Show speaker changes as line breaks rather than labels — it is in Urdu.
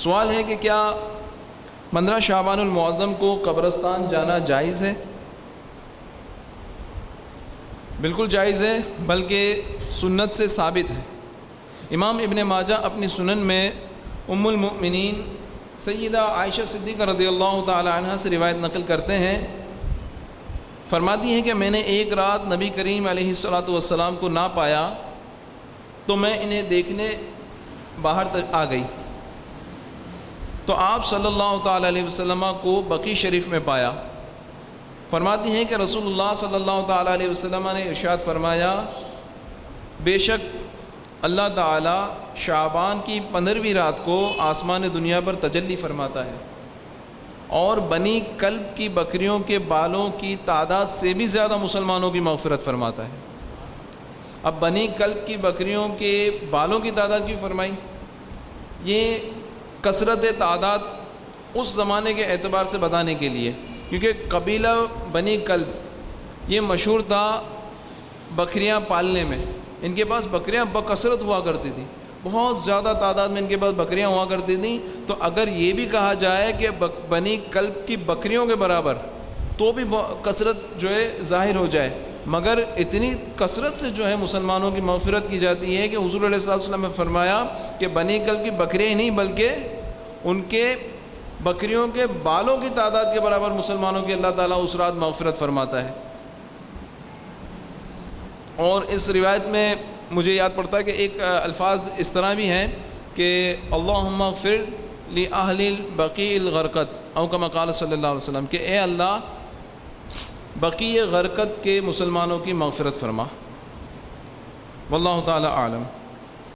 سوال ہے کہ کیا 15 شعبان المعظم کو قبرستان جانا جائز ہے؟ بالکل جائز ہے، بلکہ سنت سے ثابت ہے۔ امام ابن ماجہ اپنی سنن میں ام المؤمنین سیدہ عائشہ صدیقہ رضی اللہ تعالی عنہ سے روایت نقل کرتے ہیں، فرماتی ہیں کہ میں نے ایک رات نبی کریم علیہ الصلاۃ والسلام کو نہ پایا تو میں انہیں دیکھنے باہر تک آ گئی تو آپ صلی اللہ تعالی علیہ وسلم کو بقیع شریف میں پایا۔ فرماتی ہیں کہ رسول اللہ صلی اللہ تعالی علیہ وسلم نے ارشاد فرمایا، بے شک اللہ تعالی شعبان کی 15ویں رات کو آسمان دنیا پر تجلی فرماتا ہے اور بنی کلب کی بکریوں کے بالوں کی تعداد سے بھی زیادہ مسلمانوں کی مغفرت فرماتا ہے۔ اب بنی کلب کی بکریوں کے بالوں کی تعداد کیوں فرمائی؟ یہ کثرت تعداد اس زمانے کے اعتبار سے بتانے کے لیے، کیونکہ قبیلہ بنی کلب یہ مشہور تھا بکریاں پالنے میں۔ ان کے پاس بکریاں بکثرت ہوا کرتی تھیں، بہت زیادہ تعداد میں ان کے پاس بکریاں ہوا کرتی تھیں۔ تو اگر یہ بھی کہا جائے کہ بنی کلب کی بکریوں کے برابر، تو بھی کثرت جو ہے ظاہر ہو جائے، مگر اتنی کثرت سے جو ہے مسلمانوں کی مغفرت کی جاتی ہے کہ حضور علیہ الصلوۃ والسلام نے فرمایا کہ بنی کلب کی بکریاں ہی نہیں بلکہ ان کے بکریوں کے بالوں کی تعداد کے برابر مسلمانوں کی اللہ تعالیٰ اس رات مغفرت فرماتا ہے۔ اور اس روایت میں مجھے یاد پڑتا ہے کہ ایک الفاظ اس طرح بھی ہیں کہ اللہم اغفر لأہل البقیع الغرقد او کما قال صلی اللہ علیہ وسلم، کہ اے اللہ بقیع غرقد کے مسلمانوں کی مغفرت فرما۔ واللہ تعالی اعلم۔